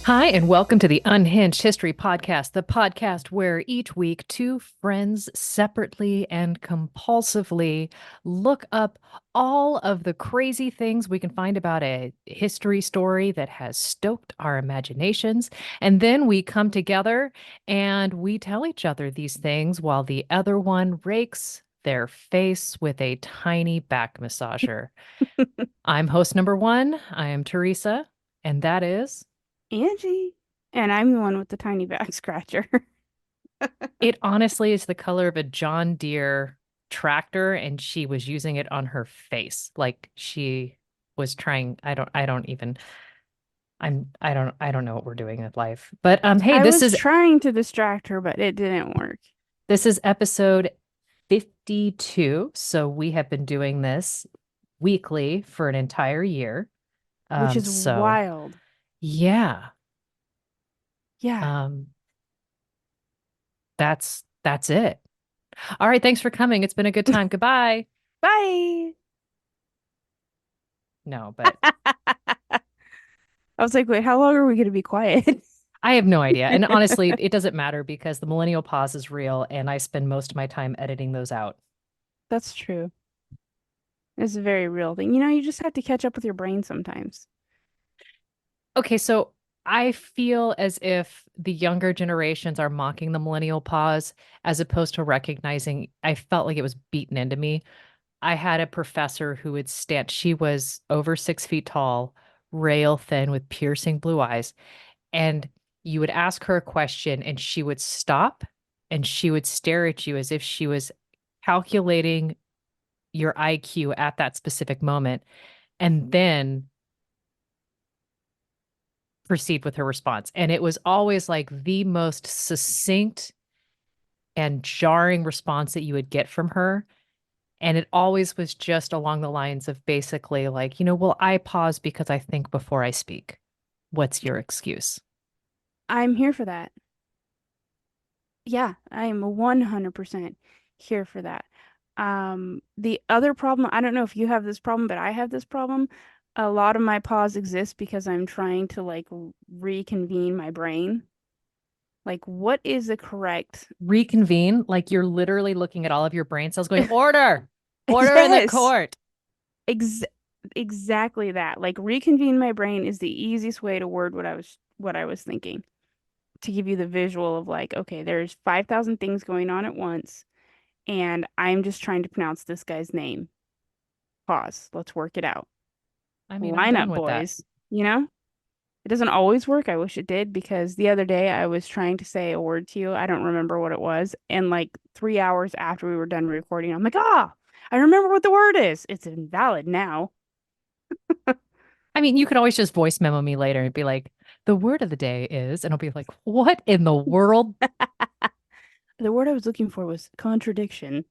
Hi, and welcome to the Unhinged History Podcast, the podcast where each week two friends separately and compulsively look up all of the crazy things we can find about a history story that has stoked our imaginations. And then we come together and we tell each other these things while the other one rakes their face with a tiny back massager. I'm host number one. I am Theresa, and that is. Angie. And I'm the one with the tiny back scratcher. It honestly is the color of a John Deere tractor, and she was using it on her face. Like she was trying, I don't know what we're doing with life. But hey, I was trying to distract her, but it didn't work, this is episode 52. So we have been doing this weekly for an entire year. which is So wild. yeah. Yeah. Um, that's it. All right, thanks for coming. It's been a good time. Goodbye. Bye. No, but I was like, wait, how long are we going to be quiet? I have no idea. And honestly, it doesn't matter because the millennial pause is real and I spend most of my time editing those out. That's true. It's a very real thing. You just have to catch up with your brain sometimes. Okay, so I feel as if the younger generations are mocking the millennial pause as opposed to recognizing I felt like it was beaten into me. I had a professor who would stand, she was over 6 feet tall, rail thin with piercing blue eyes. And you would ask her a question and she would stop and she would stare at you as if she was calculating your IQ at that specific moment and then proceed with her response. And it was always like the most succinct and jarring response that you would get from her. And it always was just along the lines of basically like, well, I pause because I think before I speak. What's your excuse? I'm here for that. Yeah, I am 100% here for that. The other problem, I don't know if you have this problem, but I have this problem. A lot of my pause exists because I'm trying to like reconvene my brain. Like, what is the correct? Reconvene, like you're literally looking at all of your brain cells going, order in the Yes, court. ex exactly that. Like, reconvene my brain is the easiest way to word what I was thinking. To give you the visual of like, okay, there's 5,000 things going on at once, and I'm just trying to pronounce this guy's name. Pause. Let's work it out. I mean, I'm Line down up, with that. boys. You know? It doesn't always work. I wish it did because the other day I was trying to say a word to you. I don't remember what it was. And like 3 hours after we were done recording, I'm like, I remember what the word is. It's invalid now. I mean, you could always just voice memo me later and be like, the word of the day is, and I'll be like, what in the world? The word I was looking for was contradiction,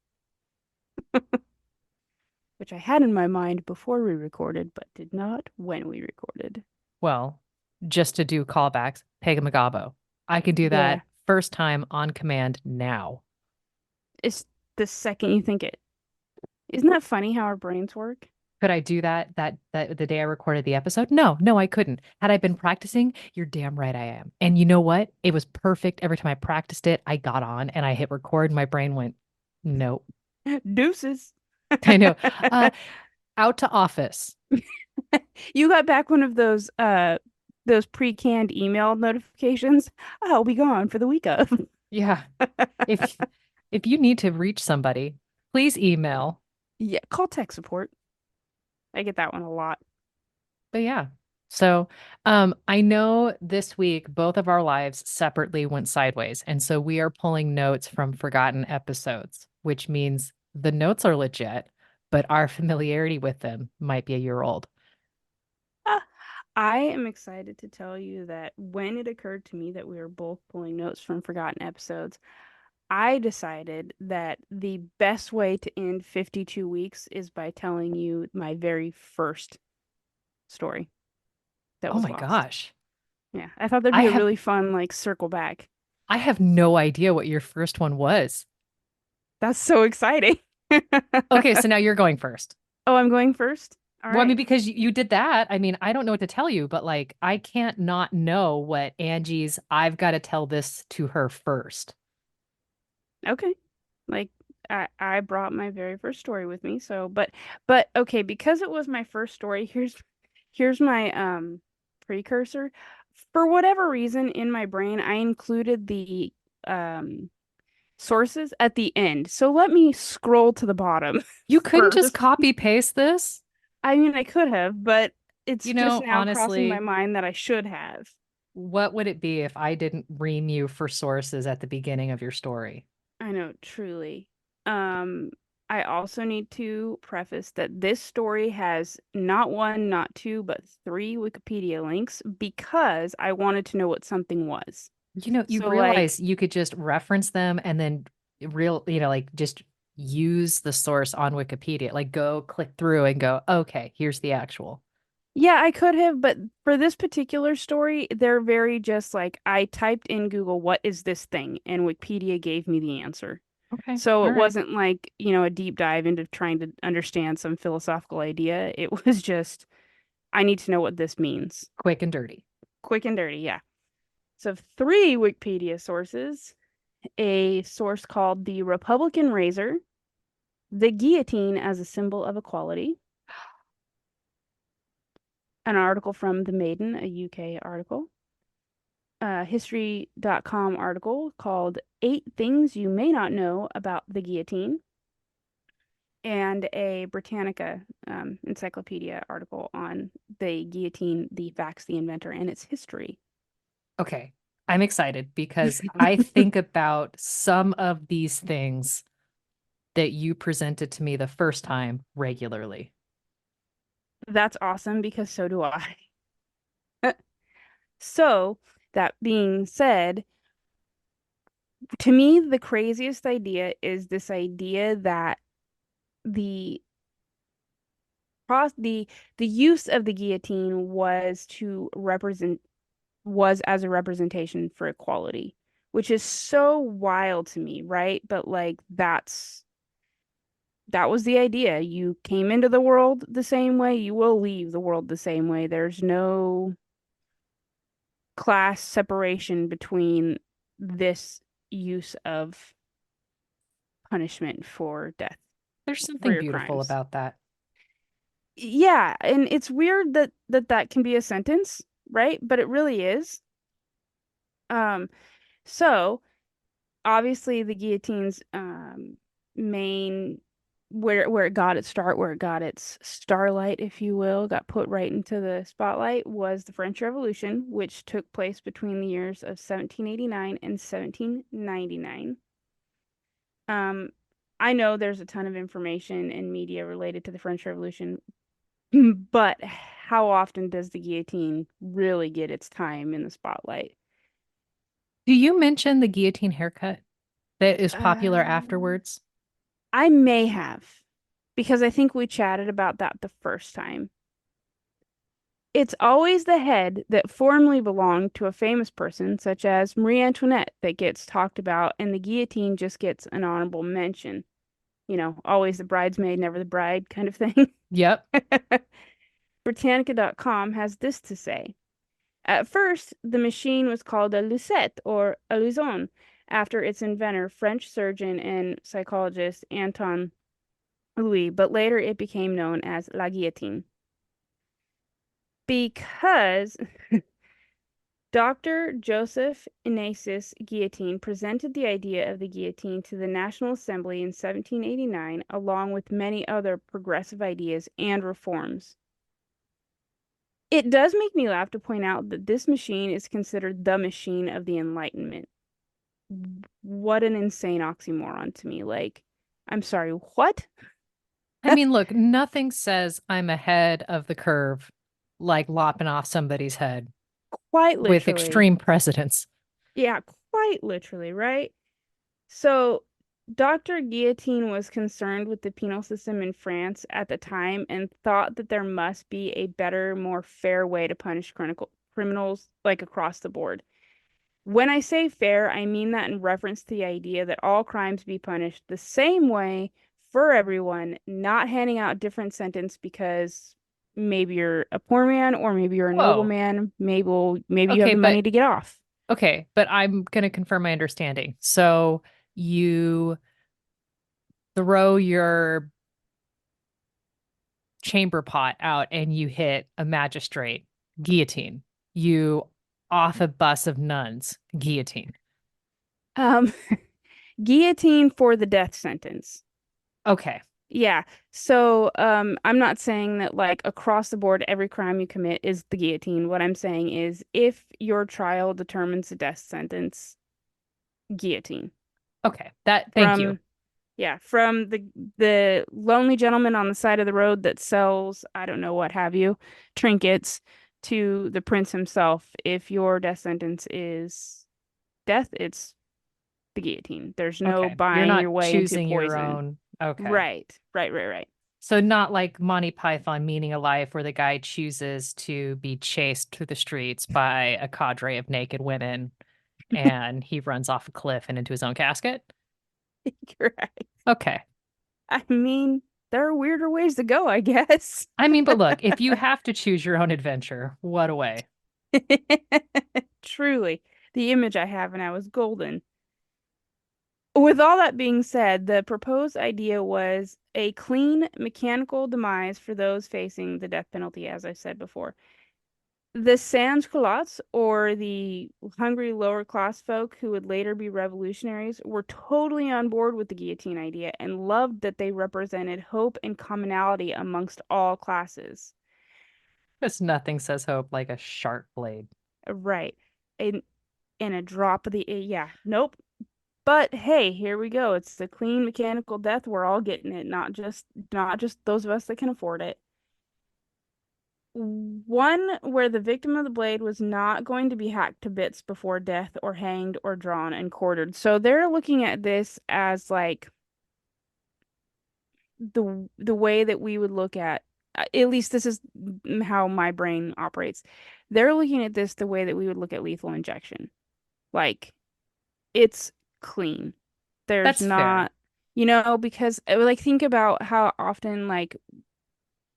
which I had in my mind before we recorded, but did not when we recorded. Well, just to do callbacks, Pega Magabo. I can do Yeah, that first time on command now. it's the second you think it. Isn't that funny how our brains work? Could I do that the day I recorded the episode? No, I couldn't. Had I been practicing, you're damn right I am. And you know what? It was perfect. Every time I practiced it, I got on and I hit record and my brain went, nope. Deuces. I know. Uh, out to office. You got back one of those pre-canned email notifications. I'll be gone for the week of. Yeah. If if you need to reach somebody, please email. Yeah, call tech support. I get that one a lot. But yeah. So, I know this week both of our lives separately went sideways, and so we are pulling notes from forgotten episodes, which means the notes are legit, but our familiarity with them might be a year old. Ah, I am excited to tell you that when it occurred to me that we were both pulling notes from forgotten episodes, I decided that the best way to end 52 weeks is by telling you my very first story that Oh was my lost. gosh. Yeah, I thought there'd I be a have really fun like circle back. I have no idea what your first one was. That's so exciting. Okay, so now you're going first. Oh, I'm going first? All Well, I mean, right. because you did that. I mean, I don't know what to tell you, but like, I can't not know what Angie's, I've got to tell this to her first. Okay. Like I brought my very first story with me, so but okay, because it was my first story, here's my precursor. For whatever reason in my brain, I included the um sources at the end. So let me scroll to the bottom You couldn't just first. copy paste this? I mean, I could have, but it's You just know, now crossing my honestly, mind that I should have. what would it be if I didn't ream you for sources at the beginning of your story? I know, truly. Um, I also need to preface that this story has not one, not two, but three Wikipedia links because I wanted to know what something was. You know, you So, like, realize you could just reference them and then like just use the source on Wikipedia. Like go click through and go, okay, here's the actual. yeah, I could have, but for this particular story, they're very just like I typed in Google, what is this thing? And Wikipedia gave me the answer. Okay. So All it right. wasn't like, a deep dive into trying to understand some philosophical idea. It was just, I need to know what this means. Quick and dirty. Quick and dirty, yeah. So three Wikipedia sources, a source called the Republican Razor, the guillotine as a symbol of equality, an article from The Maiden, a UK article, a history.com article called Eight Things You May Not Know About the Guillotine, and a Britannica encyclopedia article on the guillotine, the facts, the inventor, and its history. Okay. I'm excited because I think about some of these things that you presented to me the first time regularly. That's awesome because so do I. So, that being said, to me, the craziest idea is this idea that the the use of the guillotine was as a representation for equality, which is so wild to me, right? But like that was the idea. You came into the world the same way, you will leave the world the same way. There's no class separation between this use of punishment for death There's for something your beautiful crimes. about that. Yeah, and it's weird that can be a sentence, right? But it really is. Um, so obviously the guillotine's main where it got its start, where it got its starlight, if you will, got put right into the spotlight was the French Revolution, which took place between the years of 1789 and 1799. Um, I know there's a ton of information and media related to the French Revolution, but how often does the guillotine really get its time in the spotlight? Do you mention the guillotine haircut that is popular Uh, afterwards? I may have, because I think we chatted about that the first time. It's always the head that formerly belonged to a famous person, such as Marie Antoinette, that gets talked about, and the guillotine just gets an honorable mention. Always the bridesmaid, never the bride kind of thing. Yep. Britannica.com has this to say. At first, the machine was called a Lucette or a Luzon after its inventor, French surgeon and psychologist Anton Louis, but later it became known as La Guillotine because Dr. Joseph Ignatius Guillotine presented the idea of the guillotine to the National Assembly in 1789, along with many other progressive ideas and reforms. It does make me laugh to point out that this machine is considered the machine of the Enlightenment. What an insane oxymoron to me. Like, I'm sorry, what? I mean, look, nothing says I'm ahead of the curve like lopping off somebody's head Quite with literally. extreme precedence. Yeah, quite literally, right? So, Dr. Guillotine was concerned with the penal system in France at the time and thought that there must be a better, more fair way to punish criminals like across the board. When I say fair, I mean that in reference to the idea that all crimes be punished the same way for everyone, not handing out different sentence because maybe you're a poor man or maybe you're a Whoa. nobleman. Maybe you have Okay, the but money to get off. I'm going to confirm my understanding. So you throw your chamber pot out and you hit a magistrate, guillotine. You off a bus of nuns, guillotine. Um, guillotine for the death sentence. Okay. Yeah. So, I'm not saying that like across the board, every crime you commit is the guillotine. What I'm saying is if your trial determines the death sentence, guillotine. Okay. That thank you. From Yeah, from the lonely gentleman on the side of the road that sells, I don't know what have you, trinkets to the prince himself. If your death sentence is death, it's the guillotine. There's no Okay. You're buying not your way into choosing your poison. own. Okay. Right. So not like Monty Python Meaning of Life where the guy chooses to be chased through the streets by a cadre of naked women and he runs off a cliff and into his own casket. Correct. Okay. I mean, there are weirder ways to go, I guess. I mean, but look, if you have to choose your own adventure, what a way. Truly, the image I have and I was golden. With all that being said, the proposed idea was a clean mechanical demise for those facing the death penalty, as I said before. The sans-culottes, or the hungry lower class folk who would later be revolutionaries, were totally on board with the guillotine idea and loved that they represented hope and commonality amongst all classes. Because nothing says hope like a sharp blade. Right. And a drop of the yeah, nope. But hey, here we go. It's the clean mechanical death. We're all getting it, not just those of us that can afford it. One where the victim of the blade was not going to be hacked to bits before death or hanged or drawn and quartered. So they're looking at this as like the way that we would look at least this is how my brain operates. They're looking at this the way that we would look at lethal injection. Like it's clean. There's That's fair. not, because like think about how often like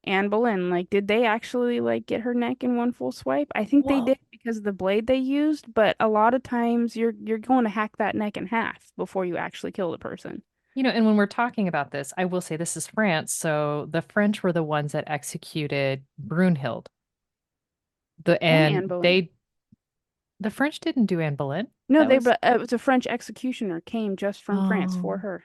Anne Boleyn, like, did they actually like get her neck in one full swipe? I think they did Well, because of the blade they used, but a lot of times you're going to hack that neck in half before you actually kill the person. and when we're talking about this, I will say this is France. So the French were the ones that executed Brunhild. And Anne Boleyn. The French didn't do Anne Boleyn. No, That they was but it was a French executioner came just from France for Oh. her.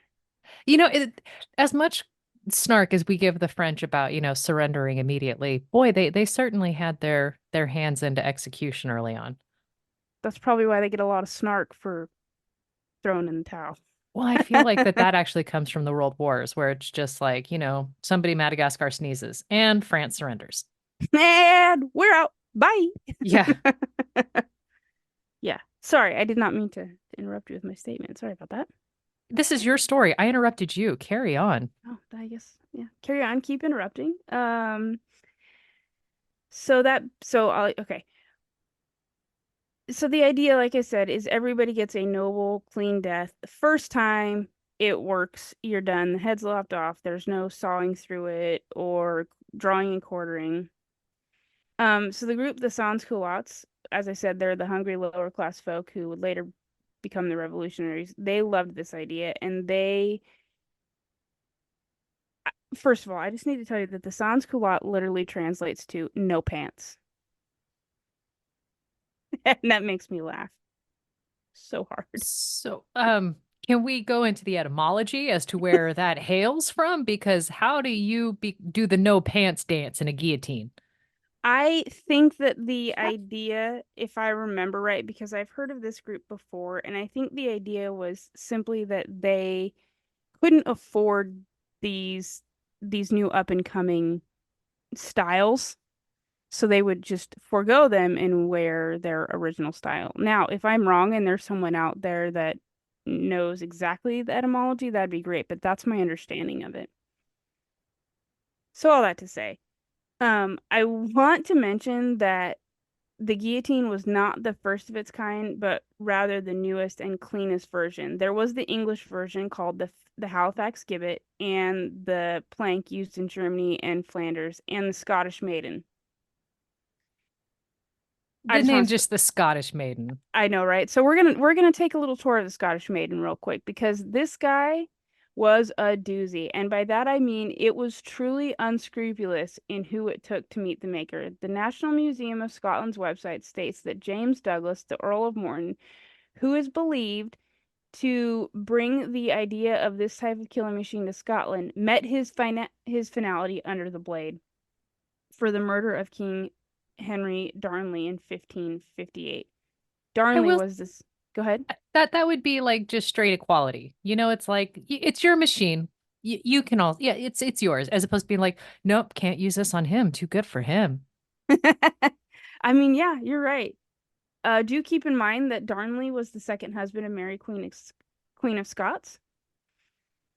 As much snark as we give the French about, surrendering immediately, boy, they certainly had their hands into execution early on. That's probably why they get a lot of snark for throwing in the towel. Well, I feel like that actually comes from the World Wars, where it's just like, somebody Madagascar sneezes and France surrenders. And we're out. Bye. Yeah, Yeah. Sorry, I did not mean to interrupt you with my statement. Sorry about that. this is your story. I interrupted you. Carry on. Oh, I guess yeah. Carry on. Keep interrupting. Okay. So the idea, like I said, is everybody gets a noble, clean death. The first time it works, you're done. The head's lopped off. There's no sawing through it or drawing and quartering. So the group, the sans-culottes, as I said, they're the hungry lower class folk who would later become the revolutionaries. They loved this idea, and first of all, I just need to tell you that the sans-culotte literally translates to no pants. And that makes me laugh so hard. So, can we go into the etymology as to where that hails from? Because how do you do the no pants dance in a guillotine? I think that the idea, if I remember right, because I've heard of this group before, and I think the idea was simply that they couldn't afford these these new up and coming styles, so they would just forego them and wear their original style. Now, if I'm wrong and there's someone out there that knows exactly the etymology, that'd be great, but that's my understanding of it. So all that to say, I want to mention that the guillotine was not the first of its kind, but rather the newest and cleanest version. There was the English version called the Halifax gibbet, and the plank used in Germany and Flanders, and the Scottish maiden. I The just name want to just the Scottish maiden. I know, right? So we're gonna take a little tour of the Scottish maiden real quick because this guy was a doozy. And by that I mean it was truly unscrupulous in who it took to meet the maker. The National Museum of Scotland's website states that James Douglas, the Earl of Morton, who is believed to bring the idea of this type of killing machine to Scotland, met his finality under the blade for the murder of King Henry Darnley in 1558. I Darnley will was this. Go ahead. that would be like just straight equality. It's like it's your machine. You can all yeah, it's yours as opposed to being like, nope, can't use this on him. Too good for him. I mean, yeah, you're right. Do keep in mind that Darnley was the second husband of Mary Queen of Scots.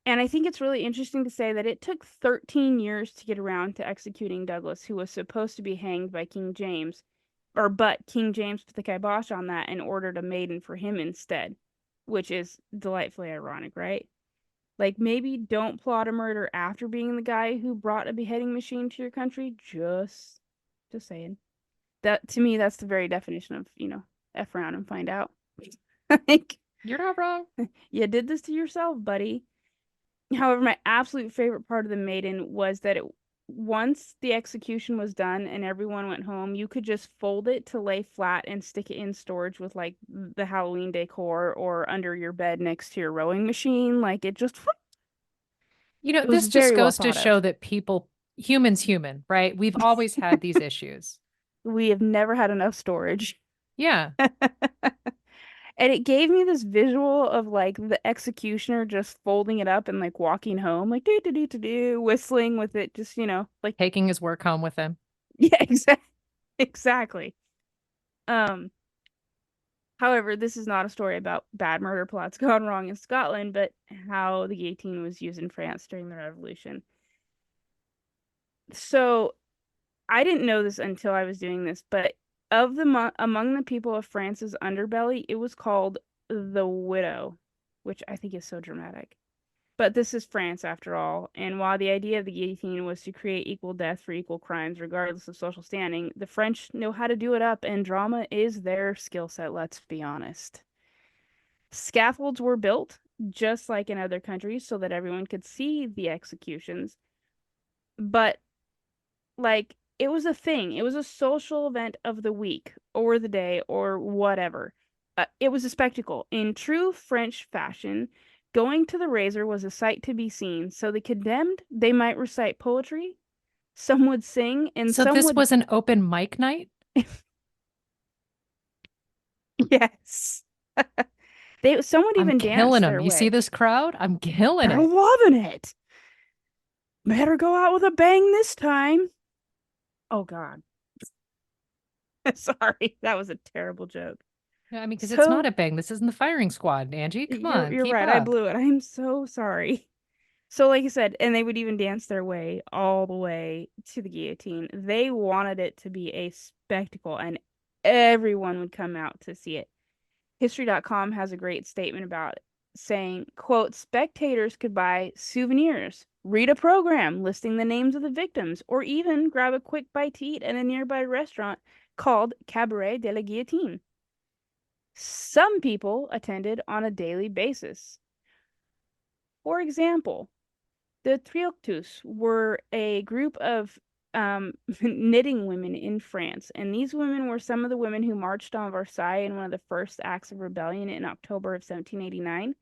And I think it's really interesting to say that it took 13 years to get around to executing Douglas, who was supposed to be hanged by King James, but King James put the kibosh on that and ordered a maiden for him instead, which is delightfully ironic, right? Like maybe don't plot a murder after being the guy who brought a beheading machine to your country. Just saying. That to me, that's the very definition of, F around and find out. Like You're not wrong. you did this to yourself, buddy. However, my absolute favorite part of the maiden was that once the execution was done and everyone went home, you could just fold it to lay flat and stick it in storage with like the Halloween decor or under your bed next to your rowing machine. Like it just it was This just very well goes to thought show of. that human, right? We've always had these issues. We have never had enough storage. Yeah. And it gave me this visual of like the executioner just folding it up and like walking home, like do do do do do, whistling with it, just like Taking his work home with him. yeah, exactly. Um, However, this is not a story about bad murder plots gone wrong in Scotland, but how the guillotine was used in France during the Revolution. So I didn't know this until I was doing this, but among the people of France's underbelly, it was called the widow, which I think is so dramatic. But this is France after all, and while the idea of the guillotine was to create equal death for equal crimes, regardless of social standing, the French know how to do it up, and drama is their skill set, let's be honest. Scaffolds were built, just like in other countries, so that everyone could see the executions, but like it was a thing. It was a social event of the week or the day or whatever. It was a spectacle. In true French fashion, going to the razor was a sight to be seen. So the condemned, they might recite poetry, some would sing, and So some this would, was an open mic night. yes. Some would I'm even dance killing them. their You see way. this crowd? I'm killing They're it. loving it. Better go out with a bang this time. Oh God. Sorry, that was a terrible joke. Yeah, I mean, because it's not So a bang. This isn't the firing squad, Angie. Come you're on, you're keep right. I up. blew it. I'm so sorry. So like I said, and they would even dance their way all the way to the guillotine. They wanted it to be a spectacle and everyone would come out to see it. History.com has a great statement about it, saying, quote, spectators could buy souvenirs, read a program listing the names of the victims, or even grab a quick bite to eat at a nearby restaurant called Cabaret de la Guillotine. Some people attended on a daily basis. For example, the Triochtus were a group of knitting women in France, and these women were some of the women who marched on Versailles in one of the first acts of rebellion in October of 1789.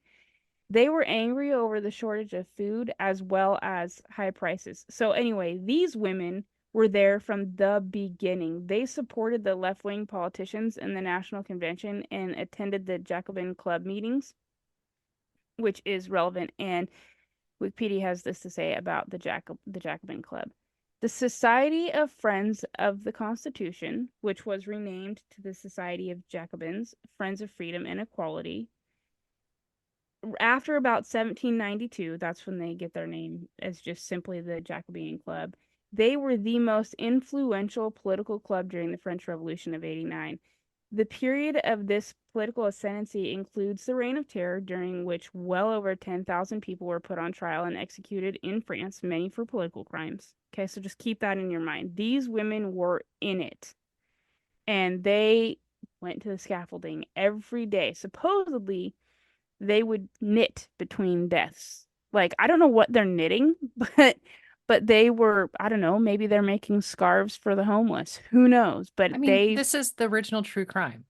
They were angry over the shortage of food as well as high prices. So, anyway, these women were there from the beginning. They supported the left wing politicians in the National Convention and attended the Jacobin Club meetings, which is relevant. And Wikipedia has this to say about the Jacobin Club. The Society of Friends of the Constitution, which was renamed to the Society of Jacobins, Friends of Freedom and Equality, after about 1792, that's when they get their name as just simply the Jacobean Club. They were the most influential political club during the French Revolution of 89. The period of this political ascendancy includes the Reign of Terror, during which well over 10,000 people were put on trial and executed in France, many for political crimes. Okay, so just keep that in your mind. These women were in it, and they went to the scaffolding every day. Supposedly, they would knit between deaths. Like, I don't know what they're knitting, but they were, I don't know, maybe they're making scarves for the homeless. Who knows? But I mean, they this is the original true crime.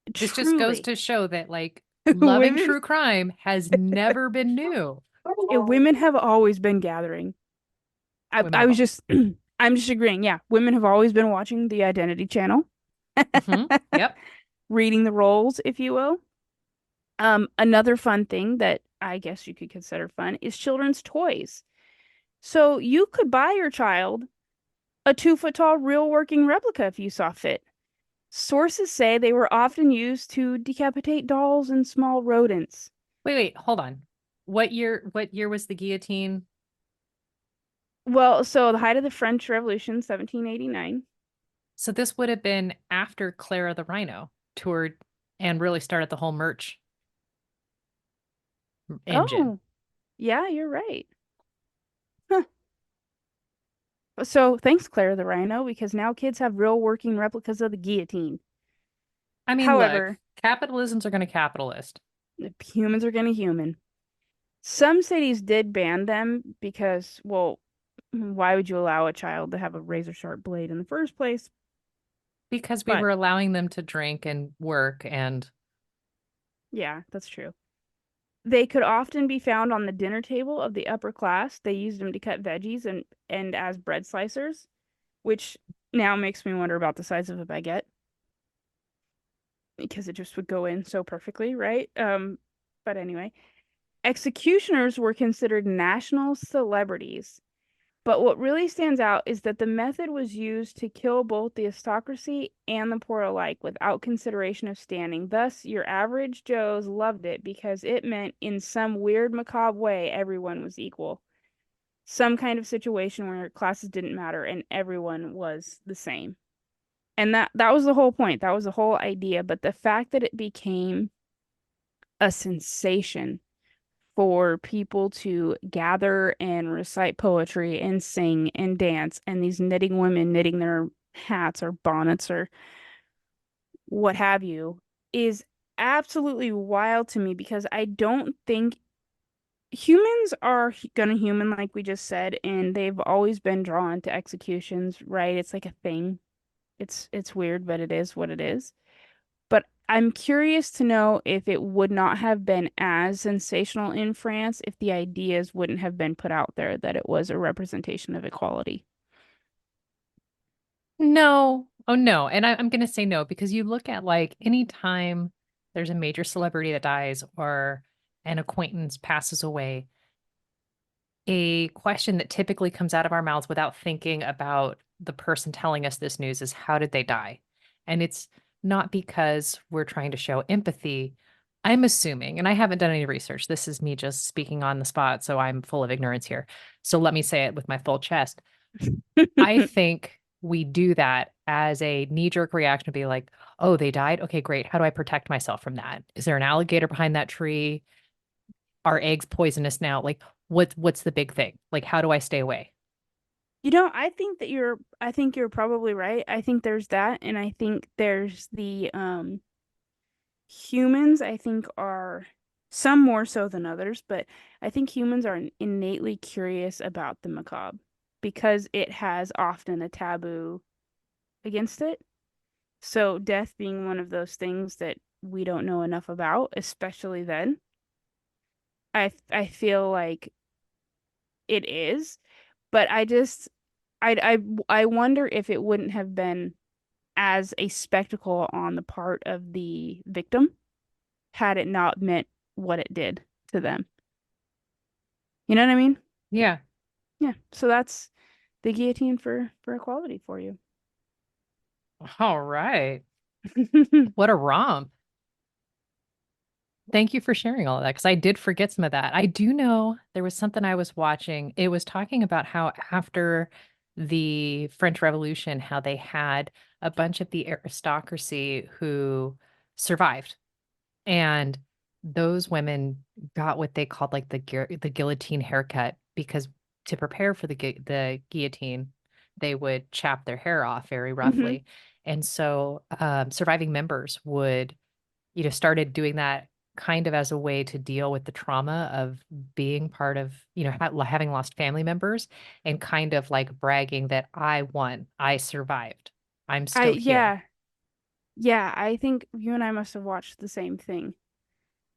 This just goes truly, to show that like loving women, true crime has never been new. women have always been gathering. Women I have was always. just, I'm just agreeing. Yeah, women have always been watching the Identity Channel, Yep. reading the roles, if you will. Another fun thing that I guess you could consider fun is children's toys. So you could buy your child a 2 foot tall real working replica if you saw fit. Sources say they were often used to decapitate dolls and small rodents. Wait, hold on. What year was the guillotine? Well, so the height of the French Revolution, 1789. So this would have been after Clara the Rhino toured and really started the whole merch engine. Oh, yeah, you're right. Huh. So thanks, Claire the Rhino, because now kids have real working replicas of the guillotine. I mean, look, However, capitalisms are going to capitalist humans are gonna human. Some cities did ban them because, well, why would you allow a child to have a razor sharp blade in the first place? because we But were allowing them to drink and work and yeah, that's true. They could often be found on the dinner table of the upper class. They used them to cut veggies and as bread slicers, which now makes me wonder about the size of a baguette because it just would go in so perfectly, right? But anyway, executioners were considered national celebrities. But what really stands out is that the method was used to kill both the aristocracy and the poor alike without consideration of standing. Thus, your average Joes loved it because it meant, in some weird, macabre way, everyone was equal. Some kind of situation where classes didn't matter and everyone was the same. And that was the whole point. That was the whole idea. But the fact that it became a sensation for people to gather and recite poetry and sing and dance, and these knitting women knitting their hats or bonnets or what have you is absolutely wild to me because I don't think humans are gonna human like we just said, and they've always been drawn to executions, right? It's like a thing. It's weird, but it is what it is. But I'm curious to know if it would not have been as sensational in France if the ideas wouldn't have been put out there that it was a representation of equality. no. Oh no. And I'm going to say no because you look at like anytime there's a major celebrity that dies or an acquaintance passes away, a question that typically comes out of our mouths without thinking about the person telling us this news is how did they die? And it's not because we're trying to show empathy. I'm assuming, and I haven't done any research. This is me just speaking on the spot, so I'm full of ignorance here. So let me say it with my full chest. I think we do that as a knee-jerk reaction to be like, oh, they died. Okay, great. How do I protect myself from that? Is there an alligator behind that tree? Are eggs poisonous now? Like, what's the big thing? Like, how do I stay away? I think you're probably right. I think there's that, and I think there's the humans, I think are some more so than others, but I think humans are innately curious about the macabre because it has often a taboo against it. So death being one of those things that we don't know enough about, especially then, I feel like it is, but I wonder if it wouldn't have been as a spectacle on the part of the victim had it not meant what it did to them. You know what I mean? Yeah. Yeah. So that's the guillotine for equality for you. All right. What a romp. Thank you for sharing all of that because I did forget some of that. I do know there was something I was watching. It was talking about how after the French Revolution, how they had a bunch of the aristocracy who survived. And those women got what they called like the guillotine haircut because to prepare for the guillotine, they would chop their hair off very Hmm. roughly. And so surviving members would, started doing that kind of as a way to deal with the trauma of being part of, having lost family members and kind of like bragging that I won, I survived, I'm still here. Yeah, yeah, I think you and I must have watched the same thing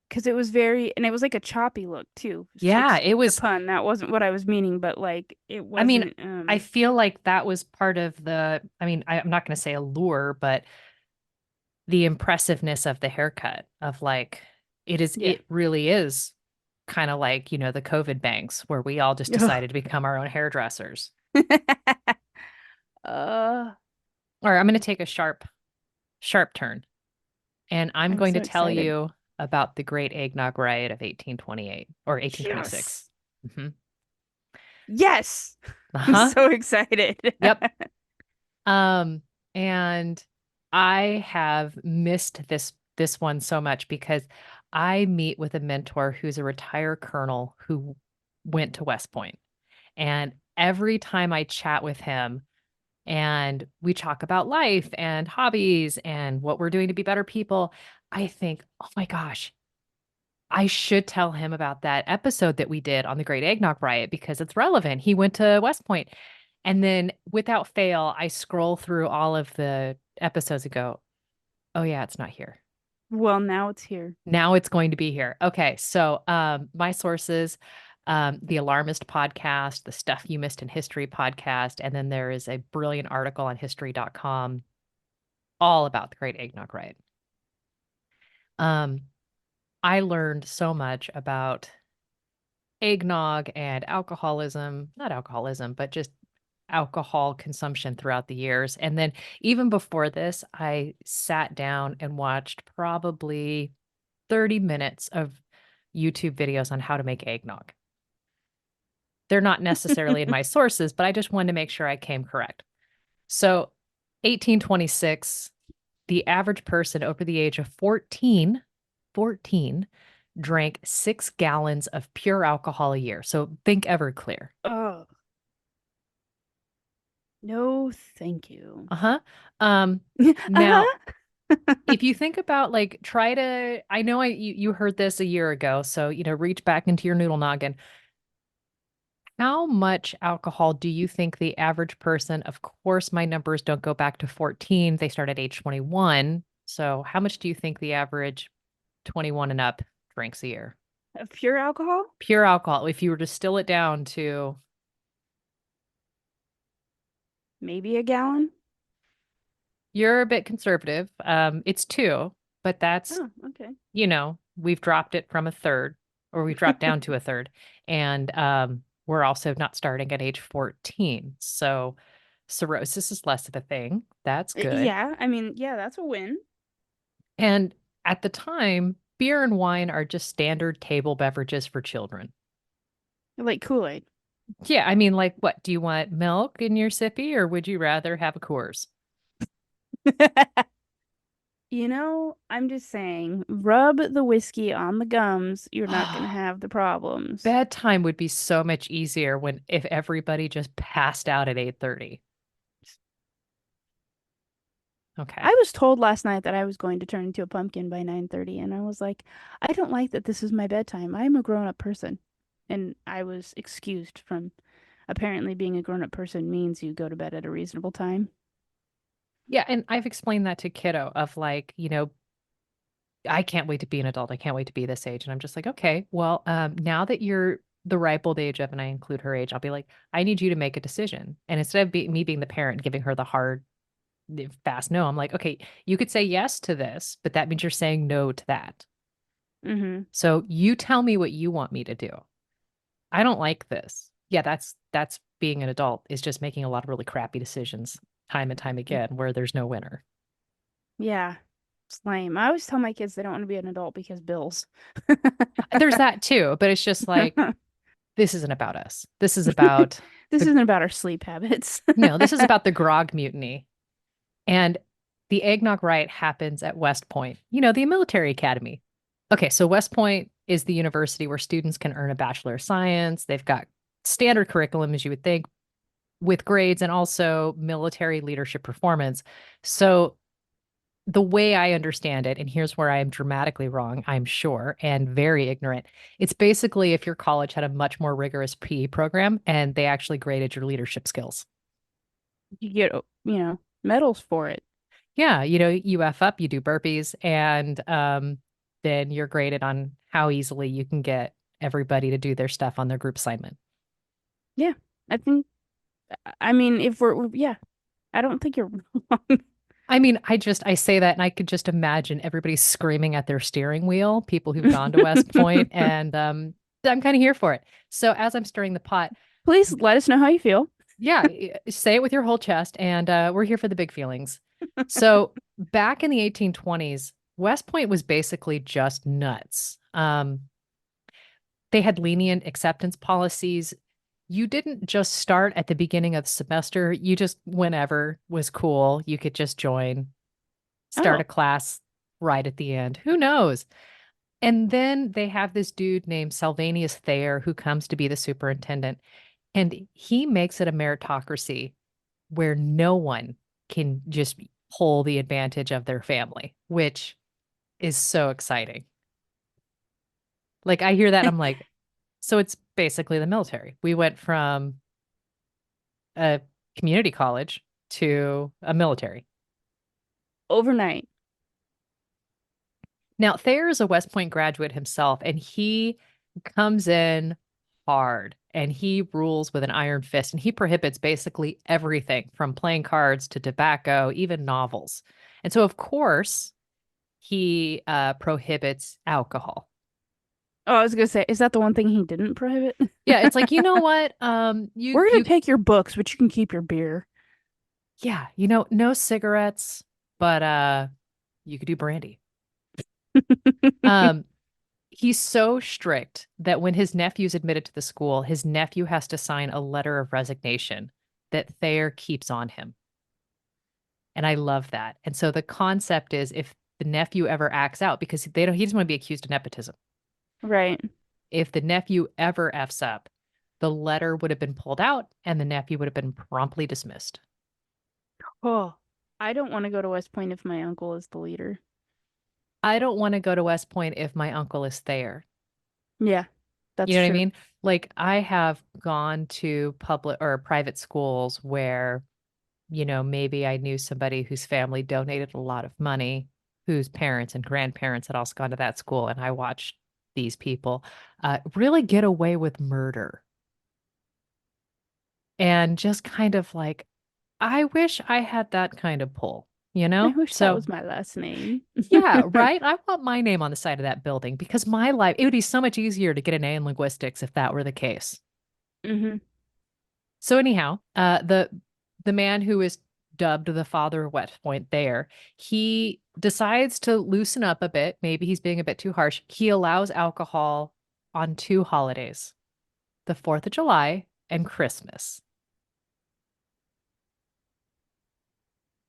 because it was very, and it was like a choppy look too. Yeah, it Excuse the was. pun. That wasn't what I was meaning, but like it I mean, wasn't, I feel like that was part of I'm not going to say allure, but the impressiveness of the haircut of like, yeah. it really is kind of like, the COVID bangs where we all just Ugh. decided to become our own hairdressers. Uh, All right, I'm going to take a sharp turn and I'm I'm going to so tell excited. you about the Great Eggnog Riot of 1828 or 1826. Yes. Hmm. Yes. I'm Uh-huh. so excited. Yep. Um, and I have missed this one so much because I meet with a mentor who's a retired colonel who went to West Point. And every time I chat with him and we talk about life and hobbies and what we're doing to be better people, I think, oh my gosh, I should tell him about that episode that we did on the Great Eggnog Riot because it's relevant. He went to West Point. And then without fail, I scroll through all of the episodes and go, oh yeah, it's not here. Well, now it's here. Now it's going to be here. Okay. So my sources, the Alarmist podcast, the Stuff You Missed in History podcast, and then there is a brilliant article on history.com all about the Great Eggnog Riot. Um, I learned so much about eggnog and alcoholism, not alcoholism, but just alcohol consumption throughout the years. And then even before this, I sat down and watched probably 30 minutes of YouTube videos on how to make eggnog. They're not necessarily in my sources, but I just wanted to make sure I came correct. So, 1826, the average person over the age of 14 drank 6 gallons of pure alcohol a year. So think Everclear. Oh, no, thank you. Uh-huh. Um, now Uh-huh. if you think about like try to I know you heard this a year ago, so reach back into your noodle noggin. How much alcohol do you think the average person, of course my numbers don't go back to 14, they start at age 21. So how much do you think the average 21 and up drinks a year? Pure alcohol? Pure alcohol, if you were to distill it down to Maybe a gallon? you're a bit conservative. It's 2, but that's, Oh, okay. we've dropped it from a third or we've dropped down to a third. And we're also not starting at age 14. So cirrhosis is less of a thing. That's good. Yeah, I mean, yeah, that's a win. And at the time, beer and wine are just standard table beverages for children. Like Kool-Aid. Yeah, I mean, like, what? Do you want milk in your sippy or would you rather have a Coors? I'm just saying, rub the whiskey on the gums, you're not gonna have the problems. Bedtime would be so much easier when if everybody just passed out at 8:30. I Okay. was told last night that I was going to turn into a pumpkin by 9:30, and I was like, I don't like that this is my bedtime. I'm a grown-up person. And I was excused from apparently being a grown-up person means you go to bed at a reasonable time. Yeah, and I've explained that to kiddo of like, I can't wait to be an adult. I can't wait to be this age. And I'm just like, okay, well, now that you're the ripe old age of, and I include her age, I'll be like, I need you to make a decision. And instead of me being the parent, giving her the hard, fast no, I'm like, okay, you could say yes to this, but that means you're saying no to that. Mm-hmm. So you tell me what you want me to do. I don't like this. Yeah, that's being an adult is just making a lot of really crappy decisions time and time again where there's no winner. Yeah. It's lame. I always tell my kids they don't want to be an adult because bills. There's that too, but it's just like this isn't about us. This is about This the isn't about our sleep habits. no, this is about the grog mutiny. And the eggnog riot happens at West Point, the military academy. Okay, so West Point is the university where students can earn a Bachelor of Science. They've got standard curriculum, as you would think, with grades and also military leadership performance. So the way I understand it, and here's where I am dramatically wrong, I'm sure, and very ignorant. It's basically if your college had a much more rigorous PE program and they actually graded your leadership skills. You get, medals for it. Yeah, you F up, you do burpees, and then you're graded on how easily you can get everybody to do their stuff on their group assignment. Yeah. I think, I mean, if yeah, I don't think you're wrong. I mean, I say that and I could just imagine everybody screaming at their steering wheel, people who've gone to West Point, and I'm kind of here for it. So as I'm stirring the pot, Please let us know how you feel. yeah, say it with your whole chest, and we're here for the big feelings. So back in the 1820s, West Point was basically just nuts. They had lenient acceptance policies. You didn't just start at the beginning of the semester. You just, whenever was cool, you could just join, start a Oh, class right at the end. Who knows? And then they have this dude named Sylvanus Thayer who comes to be the superintendent, and he makes it a meritocracy where no one can just pull the advantage of their family, which is so exciting. Like I hear that, I'm like, so it's basically the military. We went from a community college to a military. overnight. Now, Thayer is a West Point graduate himself, and he comes in hard and he rules with an iron fist and he prohibits basically everything from playing cards to tobacco, even novels. And so, of course, he prohibits alcohol. Oh, I was gonna say, is that the one thing he didn't prohibit? Yeah, it's like, you know what? We're gonna take your books, but you can keep your beer. Yeah, no cigarettes, but you could do brandy. Um, he's so strict that when his nephew's admitted to the school, his nephew has to sign a letter of resignation that Thayer keeps on him. And I love that. And so the concept is if the nephew ever acts out, because he doesn't want to be accused of nepotism. Right. If the nephew ever F's up, the letter would have been pulled out and the nephew would have been promptly dismissed. Oh, I don't want to go to West Point if my uncle is the leader. I don't want to go to West Point if my uncle is there. Yeah, You that's know what I true. mean? Like I have gone to public or private schools where, maybe I knew somebody whose family donated a lot of money, whose parents and grandparents had also gone to that school, and I watched these people really get away with murder. And just kind of like, I wish I had that kind of pull, you I know? wish that So was my last name. yeah, right. I want my name on the side of that building because my life, it would be so much easier to get an A in linguistics if that were the case. hmm So anyhow, the man who is dubbed the father of West Point there, he decides to loosen up a bit. Maybe he's being a bit too harsh. He allows alcohol on two holidays, the 4th of July and Christmas.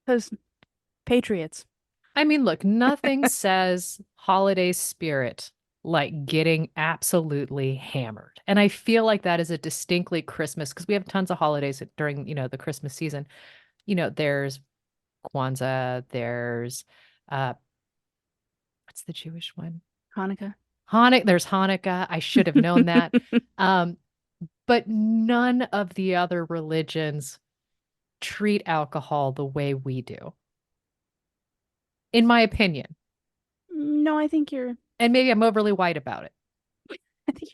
Because Patriots. I mean, look, nothing says holiday spirit like getting absolutely hammered. And I feel like that is a distinctly Christmas because we have tons of holidays during, the Christmas season. There's Kwanzaa, uh what's the Jewish one? Hanukkah. Hanukkah, there's Hanukkah. I should have known that. Um, but none of the other religions treat alcohol the way we do, in my opinion. No, I think you're. And maybe I'm overly white about it. I think.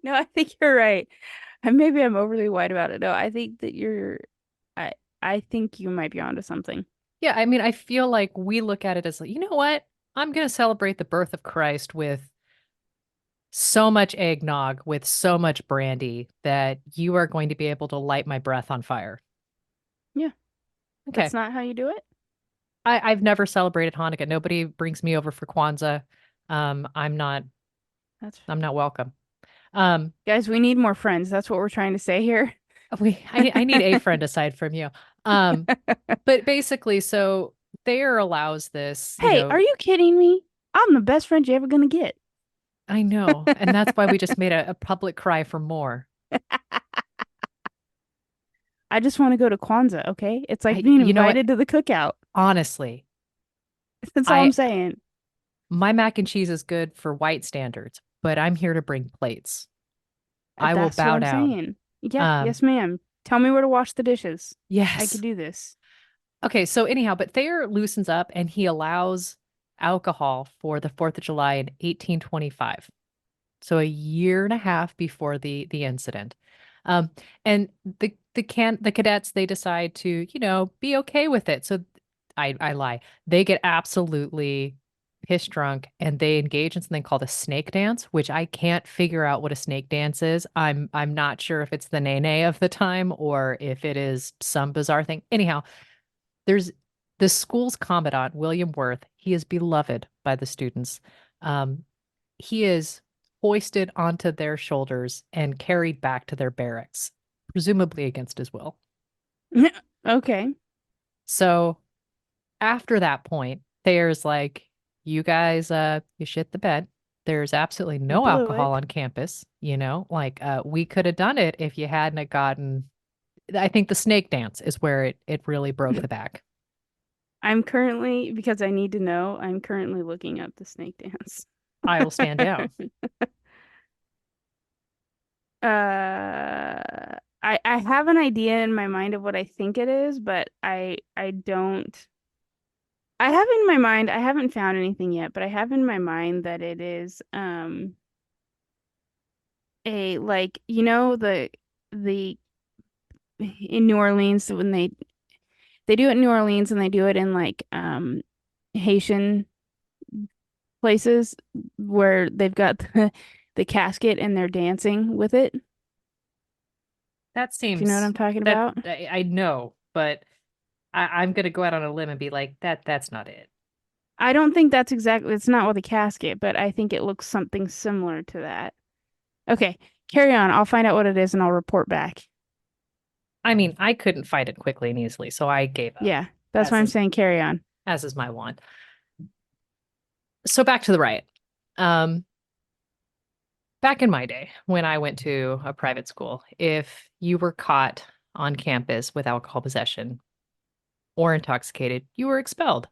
No, I think you're right. And maybe I'm overly white about it. No, I think that you're. I I think you might be onto something. Yeah, I mean, I feel like we look at it as like, you know what? I'm going to celebrate the birth of Christ with so much eggnog, with so much brandy that you are going to be able to light my breath on fire. Yeah, Okay. that's not how you do it. I've never celebrated Hanukkah. Nobody brings me over for Kwanzaa. I'm not. That's I'm not welcome. Um, guys, we need more friends. That's what we're trying to say here. I need a friend aside from you. Um, but basically, so Thayer allows this, Hey, are you kidding me? I'm the best friend you're ever gonna get. I know, and that's why we just made a public cry for more. I just want to go to Kwanzaa, okay? It's like being You know what? invited to the cookout. Honestly, That's all I'm I saying. my mac and cheese is good for white standards, but I'm here to bring plates. I will That's what bow I'm down. saying. Yeah, Um, yes, ma'am. Tell me where to wash the dishes. I could yes. do this. Okay, so anyhow, but Thayer loosens up and he allows alcohol for the 4th of July in 1825. So a year and a half before the incident. Um, and the cadets they decide to, be okay with it. So I lie. They get absolutely pissed drunk and they engage in something called a snake dance, which I can't figure out what a snake dance is. I'm not sure if it's the nene of the time or if it is some bizarre thing. Anyhow, there's the school's commandant, William Worth. He is beloved by the students. Um, he is hoisted onto their shoulders and carried back to their barracks, presumably against his will. Okay. So after that point, Thayer's like, you guys, you shit the bed. There's absolutely You no blew alcohol it. on campus, like we could have done it if you hadn't have gotten I think the snake dance is where it really broke the back. I'm currently, because I need to know, I'm currently looking up the snake dance. I will stand down. I have an idea in my mind of what I think it is, but I don't. I have in my mind, I haven't found anything yet, but I have in my mind that it is a like the in New Orleans when they do it in New Orleans and they do it in like Haitian places where they've got the casket and they're dancing with it. Do That you know what seems I'm talking that about? I know, but I'm gonna go out on a limb and be like, that's not it. I don't think that's exactly, it's not with a casket, but I think it looks something similar to that. Okay, carry on. I'll find out what it is and I'll report back. I mean, I couldn't fight it quickly and easily, so I gave up, Yeah, that's why as I'm is saying carry on. as is my want. So back to the riot. Um, Back in my day, when I went to a private school, if you were caught on campus with alcohol possession or intoxicated, you were expelled.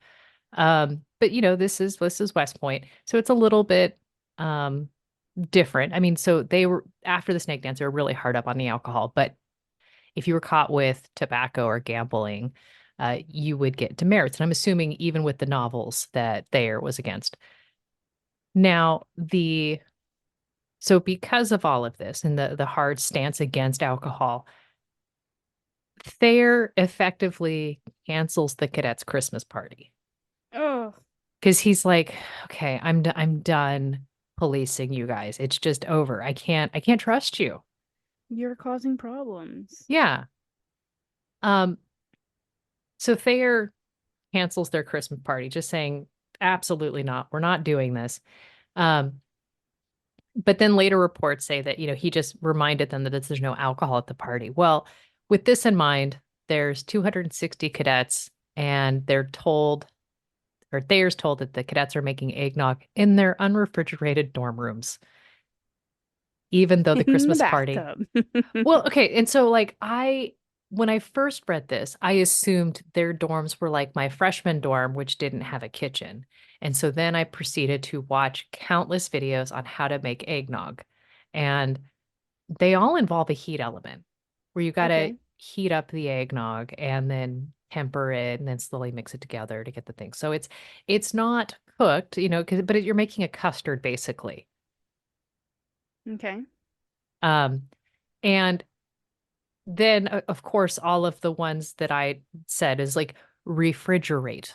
But this is West Point, so it's a little bit um different. I mean, so they were after the snake dance, they were really hard up on the alcohol, but if you were caught with tobacco or gambling, you would get demerits. And I'm assuming even with the novels that Thayer was against. Now, the so because of all of this and the hard stance against alcohol, Thayer effectively cancels the cadets' Christmas party Oh, because he's like, okay, I'm done policing you guys. It's just over. I can't trust you. you're causing problems. Yeah. Um, so Thayer cancels their Christmas party, just saying, absolutely not. We're not doing this. Um, but then later reports say that, he just reminded them that there's no alcohol at the party. Well, with this in mind, there's 260 cadets, and Thayer's told that the cadets are making eggnog in their unrefrigerated dorm rooms, even though the In the Christmas party. bathtub. Well, okay. And so, like, when I first read this, I assumed their dorms were like my freshman dorm, which didn't have a kitchen. And so then I proceeded to watch countless videos on how to make eggnog. And they all involve a heat element where you got to Okay. heat up the eggnog and then temper it and then slowly mix it together to get the thing. So it's not cooked, but you're making a custard basically. Okay. Um, and then of course all of the ones that I said is like refrigerate,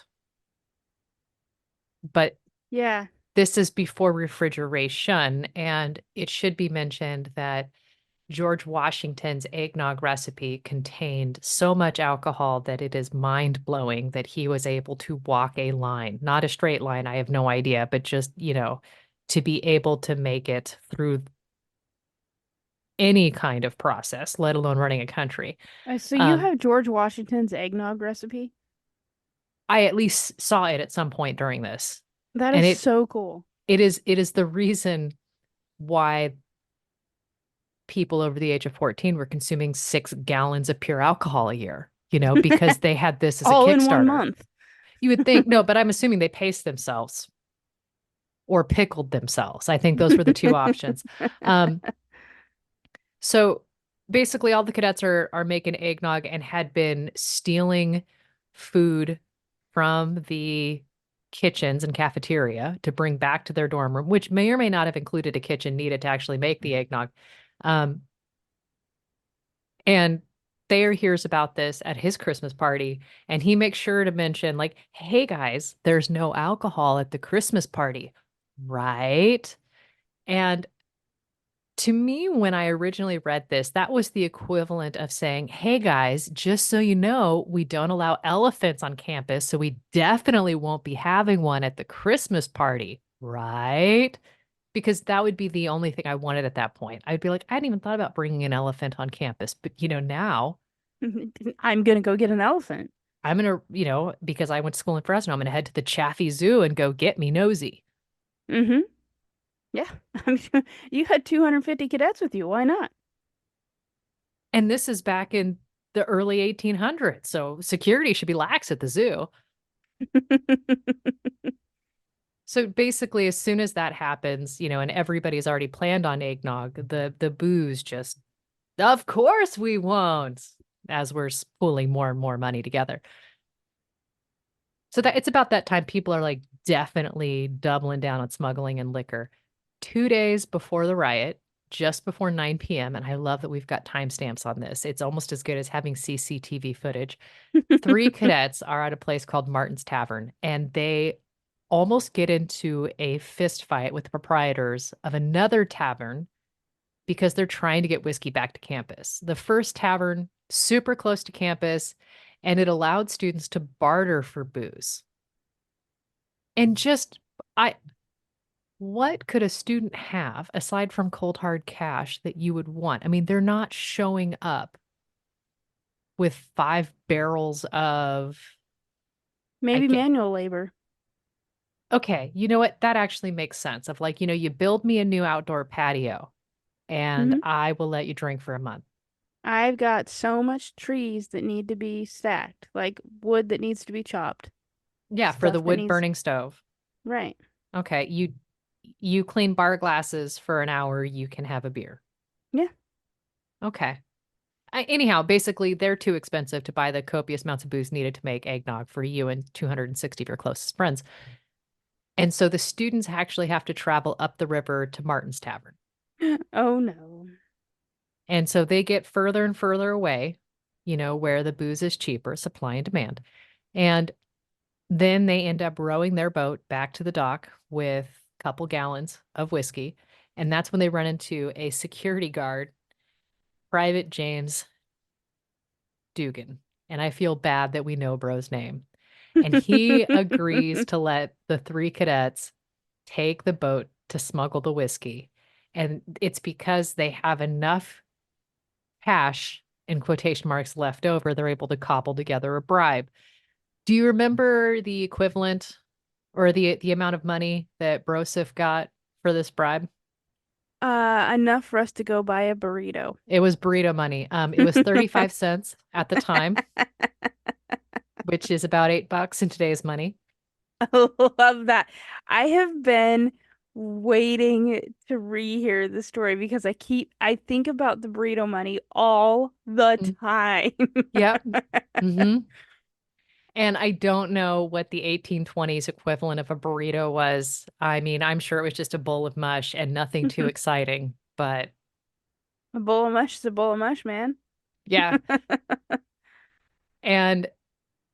but Yeah. this is before refrigeration, and it should be mentioned that George Washington's eggnog recipe contained so much alcohol that it is mind blowing that he was able to walk a line, not a straight line, I have no idea, but just, to be able to make it through any kind of process, let alone running a country. So you Um, have George Washington's eggnog recipe? I at least saw it at some point during this. That And is so cool. it is the reason why people over the age of 14 were consuming 6 gallons of pure alcohol a year, because they had this as a All in one Kickstarter. month. You would think, no, but I'm assuming they paced themselves or pickled themselves. I think those were the two options. Um, so basically, all the cadets are making eggnog and had been stealing food from the kitchens and cafeteria to bring back to their dorm room, which may or may not have included a kitchen needed to actually make the eggnog. Um, And Thayer hears about this at his Christmas party, and he makes sure to mention, like, hey guys, there's no alcohol at the Christmas party, right? And to me, when I originally read this, that was the equivalent of saying, hey guys, just so you know, we don't allow elephants on campus, so we definitely won't be having one at the Christmas party, right? Because that would be the only thing I wanted at that point. I'd be like, I hadn't even thought about bringing an elephant on campus, but now I'm gonna go get an elephant. I'm gonna, because I went to school in Fresno, I'm gonna head to the Chaffee Zoo and go get me nosy. Mm-hmm. Yeah. I'm sure you had 250 cadets with you. Why not? And this is back in the early 1800s, so security should be lax at the zoo. So basically, as soon as that happens, and everybody's already planned on eggnog, the booze just, of course we won't, as we're pooling more and more money together. So that it's about that time people are like definitely doubling down on smuggling and liquor. 2 days before the riot, just before 9 p.m., and I love that we've got timestamps on this. It's almost as good as having CCTV footage. 3 cadets are at a place called Martin's Tavern, and they almost get into a fist fight with the proprietors of another tavern because they're trying to get whiskey back to campus. The first tavern, super close to campus, and it allowed students to barter for booze. And just, I, what could a student have aside from cold hard cash that you would want? I mean, they're not showing up with 5 barrels of, I Maybe can't, manual labor. okay, you know what? That actually makes sense. Of like, you build me a new outdoor patio and Hmm. I will let you drink for a month. I've got so much trees that need to be stacked, like wood that needs to be chopped, Yeah, for the stuff that wood needs, burning stove. right. Okay, you clean bar glasses for an hour, you can have a beer. Yeah. Okay. Anyhow, basically, they're too expensive to buy the copious amounts of booze needed to make eggnog for you and 260 of your closest friends. And so the students actually have to travel up the river to Martin's Tavern. Oh no. And so they get further and further away, where the booze is cheaper, supply and demand. And then they end up rowing their boat back to the dock with a couple gallons of whiskey. And that's when they run into a security guard, Private James Dugan. And I feel bad that we know bro's name. And he agrees to let the 3 cadets take the boat to smuggle the whiskey. And it's because they have enough cash in quotation marks left over, they're able to cobble together a bribe. Do you remember the equivalent or the amount of money that Broseph got for this bribe? Enough for us to go buy a burrito. It was burrito money. It was 35 cents at the time, which is about $8 in today's money. I love that. I have been waiting to rehear the story because I think about the burrito money all the Mm, time. yep. Hmm. And I don't know what the 1820s equivalent of a burrito was. I mean, I'm sure it was just a bowl of mush and nothing too exciting, but A bowl of mush is a bowl of mush, man. yeah. And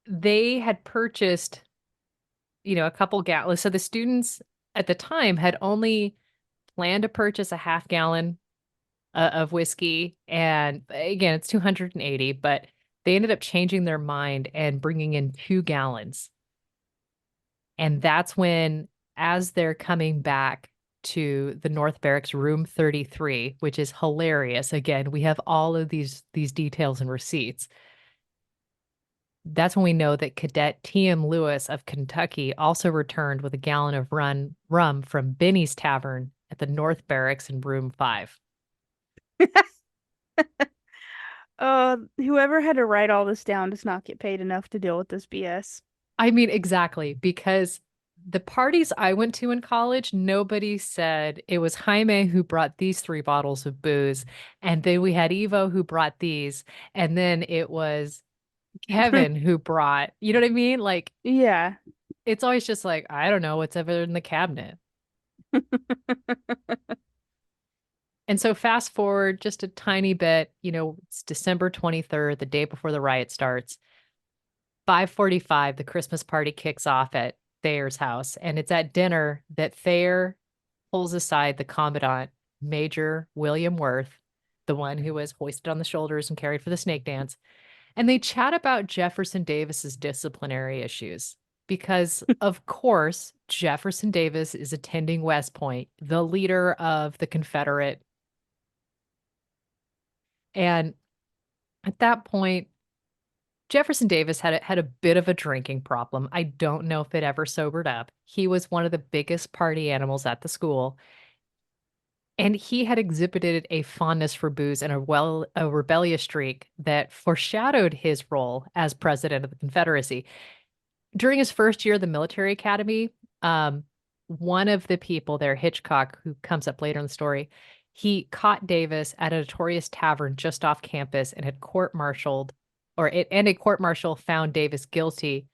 they had purchased, a couple gallons. So the students at the time had only planned to purchase a half gallon of whiskey. And again, it's 280, but they ended up changing their mind and bringing in 2 gallons. And that's when, as they're coming back to the North Barracks room 33, which is hilarious. Again, we have all of these details and receipts. That's when we know that Cadet T.M. Lewis of Kentucky also returned with a gallon of rum from Benny's Tavern at the North Barracks in room 5. Whoever had to write all this down does not get paid enough to deal with this BS. I mean, exactly, because the parties I went to in college, nobody said it was Jaime who brought these 3 bottles of booze, and then we had Evo who brought these, and then it was Kevin who brought, you know what I mean? Like, Yeah. it's always just like, I don't know what's ever in the cabinet. And so fast forward just a tiny bit, it's December 23rd, the day before the riot starts. 5:45, the Christmas party kicks off at Thayer's house, and it's at dinner that Thayer pulls aside the commandant, Major William Worth, the one who was hoisted on the shoulders and carried for the snake dance, and they chat about Jefferson Davis's disciplinary issues. Because, of course, Jefferson Davis is attending West Point, the leader of the Confederate. And at that point, Jefferson Davis had a bit of a drinking problem. I don't know if it ever sobered up. He was one of the biggest party animals at the school, and he had exhibited a fondness for booze and a rebellious streak that foreshadowed his role as president of the Confederacy. During his first year of the military academy, one of the people there, Hitchcock, who comes up later in the story, he caught Davis at a notorious tavern just off campus and had court-martialed, and a court-martial found Davis guilty,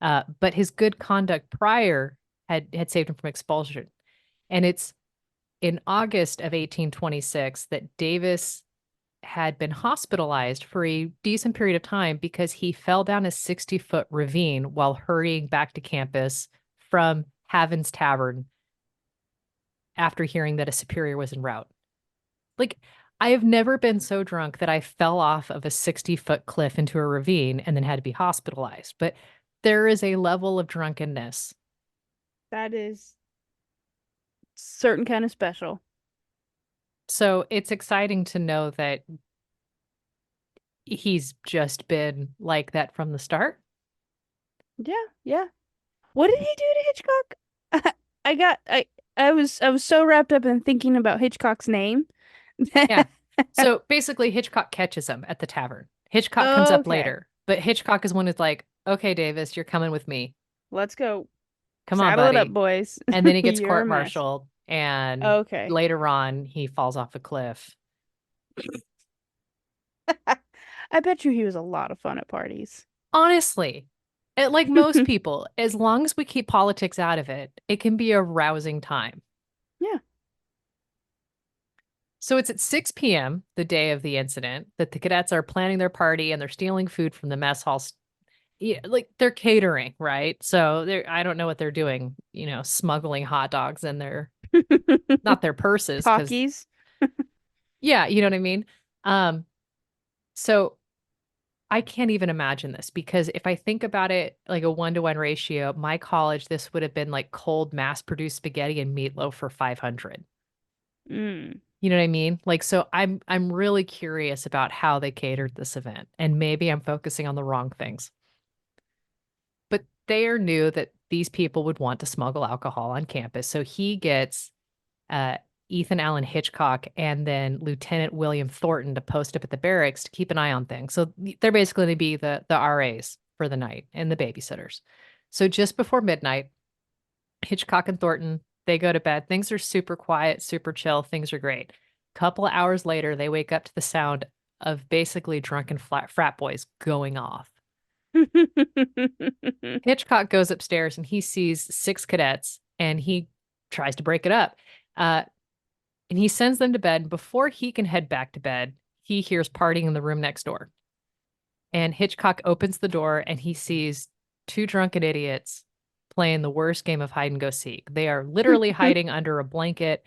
but his good conduct prior had saved him from expulsion. And it's in August of 1826 that Davis had been hospitalized for a decent period of time because he fell down a 60-foot ravine while hurrying back to campus from Haven's Tavern after hearing that a superior was en route. Like, I have never been so drunk that I fell off of a 60-foot cliff into a ravine and then had to be hospitalized. But there is a level of drunkenness. That is certain kind of special. So it's exciting to know that he's just been like that from the start. Yeah, yeah. What did he do to Hitchcock? I got I was so wrapped up in thinking about Hitchcock's name. Yeah. So basically, Hitchcock catches him at the tavern. Hitchcock comes up Okay, later, but Hitchcock is one who's like, okay, Davis, you're coming with me. let's go. Come on, Saddle it up, buddy. boys. And then he gets You're a mess. court-martialed, and Okay. later on, he falls off a cliff. I bet you he was a lot of fun at parties. Honestly, like most people, as long as we keep politics out of it, it can be a rousing time. Yeah. So it's at 6 p.m., the day of the incident, that the cadets are planning their party and they're stealing food from the mess hall. Yeah, like they're catering, right? So I don't know what they're doing, smuggling hot dogs in their, not their purses, because Talkies. yeah, you know what I mean? Um, so I can't even imagine this because if I think about it like a 1-to-1 ratio, my college, this would have been like cold mass-produced spaghetti and meatloaf for 500. Mm. You know what I mean? Like, so I'm really curious about how they catered this event, and maybe I'm focusing on the wrong things. But Thayer knew that these people would want to smuggle alcohol on campus, so he gets uh, Ethan Allen Hitchcock and then Lieutenant William Thornton to post up at the barracks to keep an eye on things. So they're basically going to be the RAs for the night and the babysitters. So just before midnight, Hitchcock and Thornton, they go to bed. Things are super quiet, super chill. Things are great. Couple of hours later, they wake up to the sound of basically drunken frat boys going off. Hitchcock goes upstairs and he sees 6 cadets and he tries to break it up. Uh, and he sends them to bed. Before he can head back to bed, he hears partying in the room next door. And Hitchcock opens the door and he sees 2 drunken idiots playing the worst game of hide and go seek. They are literally hiding under a blanket,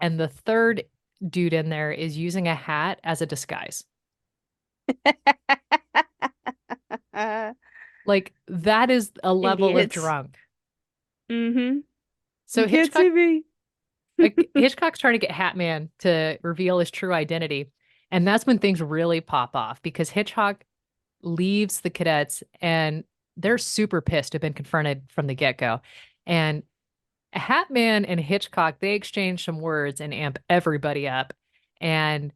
and the third dude in there is using a hat as a disguise. Like, that is a level of Idiots. drunk. Mm-hmm. So You can't see Hitchcock, me. Like Hitchcock's trying to get Hat Man to reveal his true identity. And that's when things really pop off because Hitchcock leaves the cadets and they're super pissed to have been confronted from the get-go. And Hat Man and Hitchcock, they exchange some words and amp everybody up. And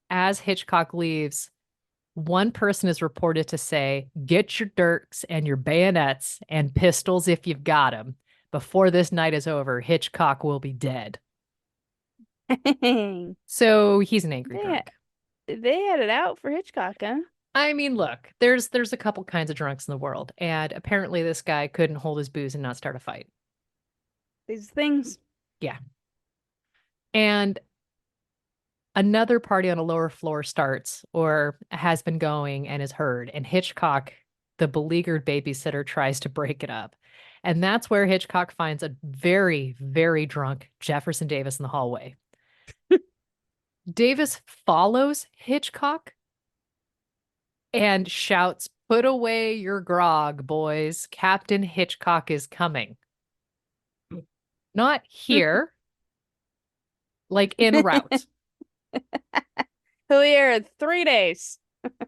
as Hitchcock leaves, one person is reported to say, "Get your dirks and your bayonets and pistols if you've got them. Before this night is over, Hitchcock will be dead." Dang. So he's an angry They drunk. they had it out for Hitchcock, huh? I mean, look, there's a couple kinds of drunks in the world, and apparently this guy couldn't hold his booze and not start a fight. These things. Yeah. And another party on a lower floor starts or has been going and is heard, and Hitchcock, the beleaguered babysitter, tries to break it up. And that's where Hitchcock finds a very, very drunk Jefferson Davis in the hallway. Davis follows Hitchcock and shouts, "Put away your grog, boys. Captain Hitchcock is coming." Not here, like en route. He'll be here in 3 days.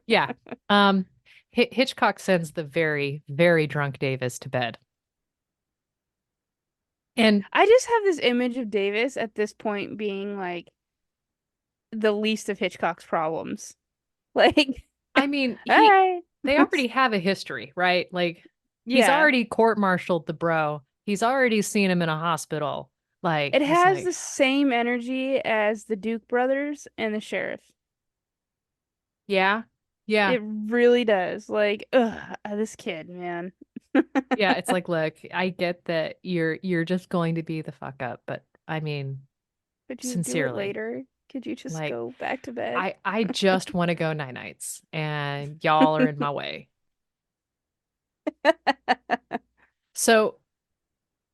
Yeah. Um, Hitchcock sends the very, very drunk Davis to bed. And I just have this image of Davis at this point being like the least of Hitchcock's problems. Like, I mean, all right. they already have a history, right? Like he's Yeah. already court-martialed the bro. He's already seen him in a hospital. Like It he's has the like, same energy as the Duke brothers and the sheriff. yeah, yeah, It really does. Like, ugh, this kid, man. yeah. It's like, look, I get that you're just going to be the fuck up, but I mean, Could you do it sincerely, later? Could you just like go back to bed? I just want to go night nights, and y'all are in my way. So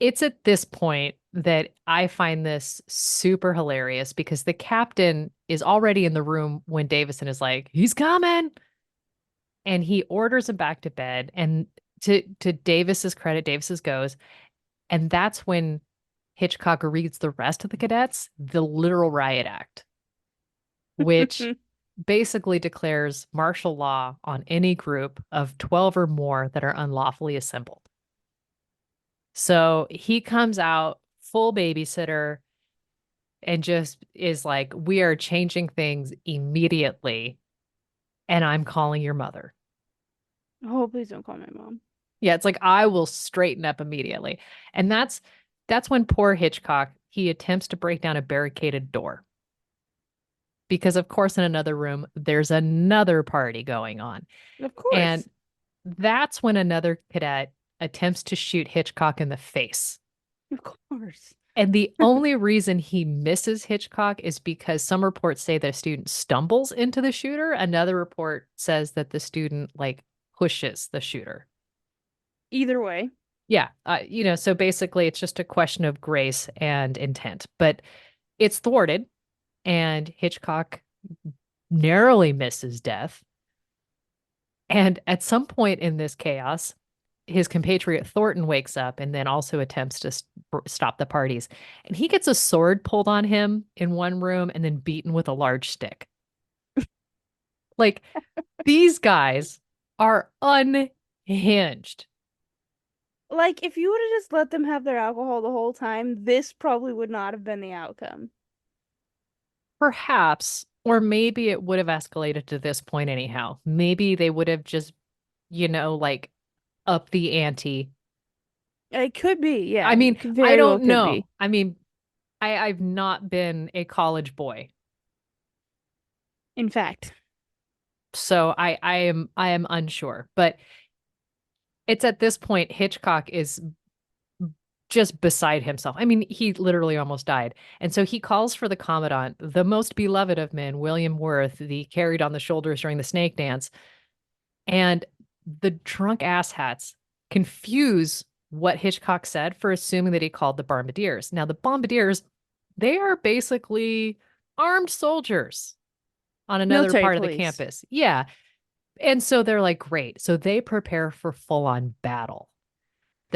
it's at this point that I find this super hilarious because the captain is already in the room when Davison is like, "He's coming." And he orders him back to bed. And to Davis's credit, Davis's goes. And that's when Hitchcock reads the rest of the cadets the literal riot act, which basically declares martial law on any group of 12 or more that are unlawfully assembled. So he comes out full babysitter and just is like, "We are changing things immediately, and I'm calling your mother." Oh, please don't call my mom. Yeah, it's like I will straighten up immediately. And that's when poor Hitchcock, he attempts to break down a barricaded door. Because of course in another room there's another party going on. Of And course. that's when another cadet attempts to shoot Hitchcock in the face. Of course. And the only reason he misses Hitchcock is because some reports say that a student stumbles into the shooter. Another report says that the student like pushes the shooter. Either way. Yeah, so basically it's just a question of grace and intent, but it's thwarted, and Hitchcock narrowly misses death. And at some point in this chaos, his compatriot Thornton wakes up and then also attempts to stop the parties. And he gets a sword pulled on him in one room and then beaten with a large stick. Like these guys are unhinged. Like, if you would have just let them have their alcohol the whole time, this probably would not have been the outcome. Perhaps, or maybe it would have escalated to this point anyhow. Maybe they would have just, like up the ante. It could be, I yeah. mean, It could I very well don't could know. be. I mean, I've not been a college boy. In fact. So I am unsure. But it's at this point Hitchcock is just beside himself. I mean, he literally almost died. And so he calls for the commandant, the most beloved of men, William Worth, the carried on the shoulders during the snake dance. And the drunk asshats confuse what Hitchcock said for assuming that he called the bombardiers. Now, the bombardiers, they are basically armed soldiers on another Military part of the police. campus. Yeah. And so they're like, great. So they prepare for full on battle.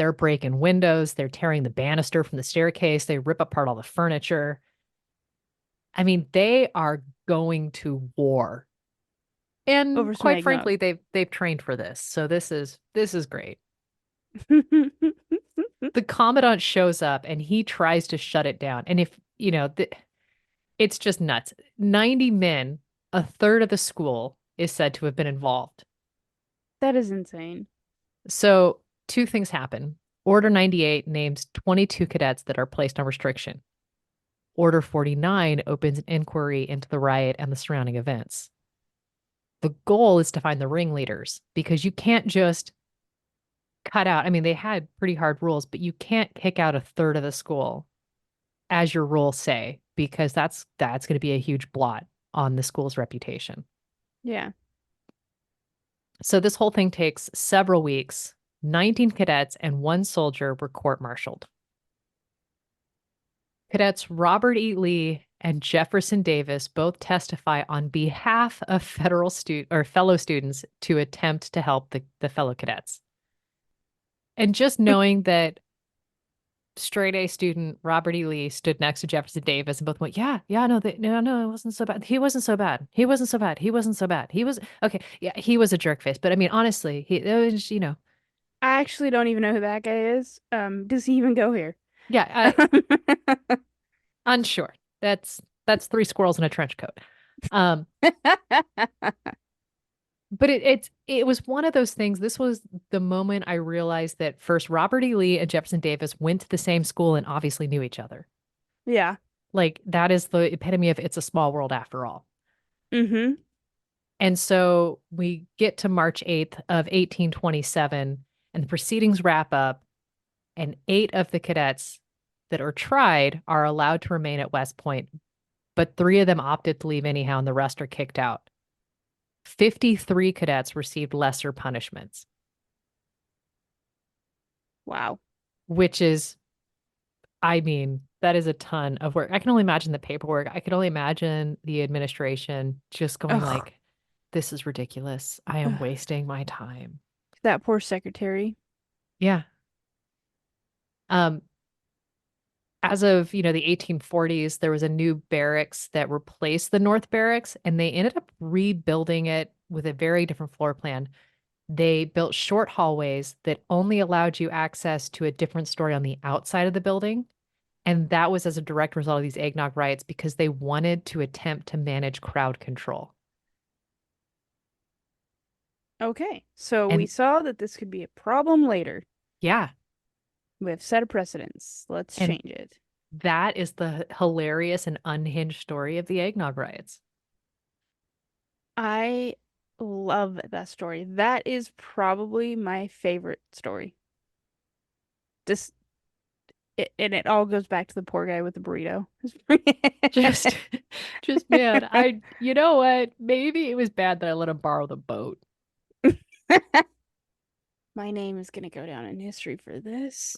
They're breaking windows, they're tearing the banister from the staircase, they rip apart all the furniture. I mean, they are going to war. And Over some quite eggnog. frankly, they've trained for this. So this is great. The commandant shows up and he tries to shut it down. And if, it's just nuts. 90 men, a third of the school is said to have been involved. That is insane. So, two things happen. Order 98 names 22 cadets that are placed on restriction. Order 49 opens an inquiry into the riot and the surrounding events. The goal is to find the ringleaders because you can't just cut out. I mean, they had pretty hard rules, but you can't kick out a third of the school as your rules say because that's going to be a huge blot on the school's reputation. Yeah. So this whole thing takes several weeks. 19 cadets and one soldier were court-martialed. Cadets Robert E. Lee and Jefferson Davis both testify on behalf of federal or fellow students to attempt to help the fellow cadets. And just knowing that straight A student Robert E. Lee stood next to Jefferson Davis and both went, yeah, yeah, no, no, it wasn't so bad. He wasn't so bad. He wasn't so bad. He wasn't so bad. He was okay. Yeah, he was a jerk face, but I mean, honestly, it was, I actually don't even know who that guy is. Does he even go here? yeah, unsure. That's three squirrels in a trench coat. Um, but it was one of those things. This was the moment I realized that first Robert E. Lee and Jefferson Davis went to the same school and obviously knew each other. Yeah. Like that is the epitome of it's a small world after all. Mm-hmm. And so we get to March 8th of 1827 and the proceedings wrap up and 8 of the cadets that are tried are allowed to remain at West Point, but 3 of them opted to leave anyhow and the rest are kicked out. 53 cadets received lesser punishments, Wow. which is, I mean, that is a ton of work. I can only imagine the paperwork. I can only imagine the administration just going Ugh. like, this is ridiculous. I am Ugh. wasting my time. That poor secretary. Yeah. Um, as of, the 1840s, there was a new barracks that replaced the North Barracks, and they ended up rebuilding it with a very different floor plan. They built short hallways that only allowed you access to a different story on the outside of the building. And that was as a direct result of these eggnog riots because they wanted to attempt to manage crowd control. Okay. So we And saw that this could be a problem later. yeah, We've set a precedence. Let's and change it. that is the hilarious and unhinged story of the eggnog riots. I love that story. That is probably my favorite story. This and it all goes back to the poor guy with the burrito. Just, just man, you know what? Maybe it was bad that I let him borrow the boat. My name is gonna go down in history for this.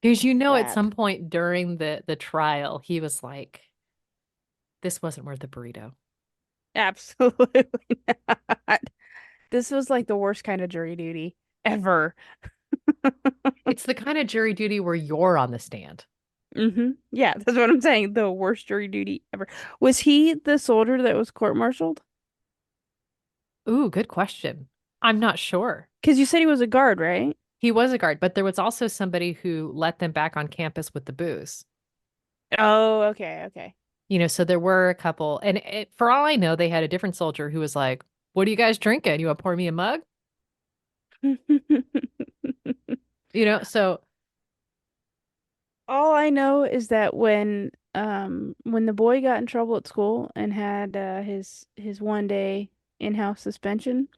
Because at Crap. some point during the trial, he was like, this wasn't worth the burrito. Absolutely not. This was like the worst kind of jury duty ever. It's the kind of jury duty where you're on the stand. Yeah, that's what I'm saying. The worst jury duty ever. Was he the soldier that was court-martialed? Ooh, good question. I'm not sure. Because you said he was a guard, right? He was a guard, but there was also somebody who let them back on campus with the booze. Oh, okay, okay. So there were a couple, and for all I know, they had a different soldier who was like, "What are you guys drinking? You want to pour me a mug?" So All I know is that when the boy got in trouble at school and had his 1 day in-house suspension,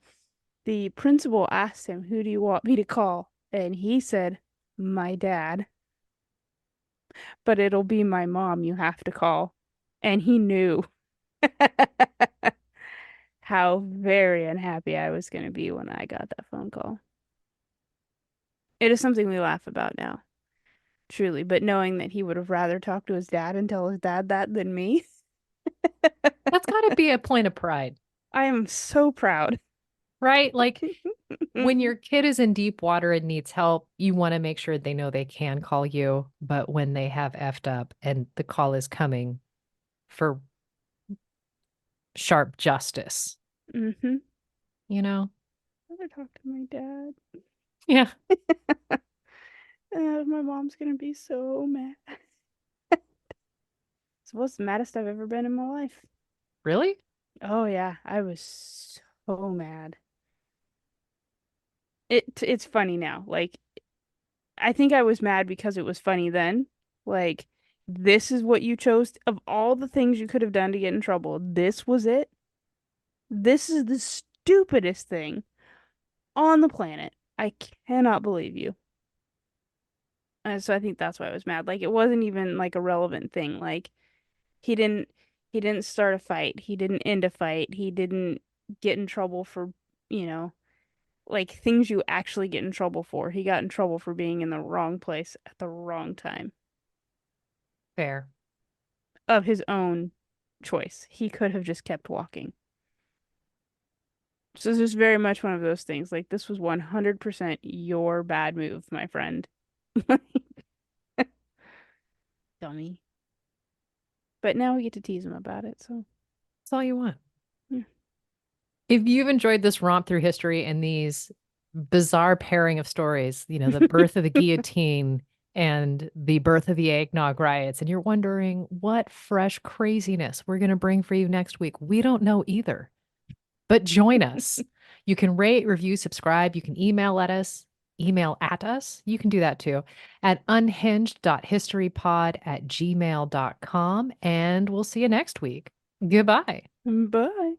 the principal asked him, "Who do you want me to call?" And he said, "My dad, but it'll be my mom you have to call." And he knew how very unhappy I was going to be when I got that phone call. It is something we laugh about now, truly, but knowing that he would have rather talked to his dad and tell his dad that than me, that's got to be a point of pride. I am so proud. right? Like when your kid is in deep water and needs help, you want to make sure they know they can call you. But when they have effed up and the call is coming for sharp justice, Mm-hmm. you know? Never talk to my dad. Yeah. My mom's gonna be so mad. It's what's the maddest I've ever been in my life. Really? Oh yeah, I was so mad. It's funny now. Like I think I was mad because it was funny then. Like this is what you chose of all the things you could have done to get in trouble. This was it. This is the stupidest thing on the planet. I cannot believe you. And so I think that's why I was mad. Like it wasn't even like a relevant thing. Like he didn't he didn't start a fight. He didn't end a fight. He didn't get in trouble for, you know, like things you actually get in trouble for. He got in trouble for being in the wrong place at the wrong time Fair. of his own choice. He could have just kept walking. So this is very much one of those things. Like this was 100% your bad move, my friend. Dummy. But now we get to tease him about it, so That's all you want. yeah. If you've enjoyed this romp through history and these bizarre pairing of stories, the birth of the guillotine and the birth of the eggnog riots, and you're wondering what fresh craziness we're going to bring for you next week, we don't know either. But join us. You can rate, review, subscribe. You can email at us. You can do that too at unhinged.historypod@gmail.com. And we'll see you next week. Goodbye. Bye.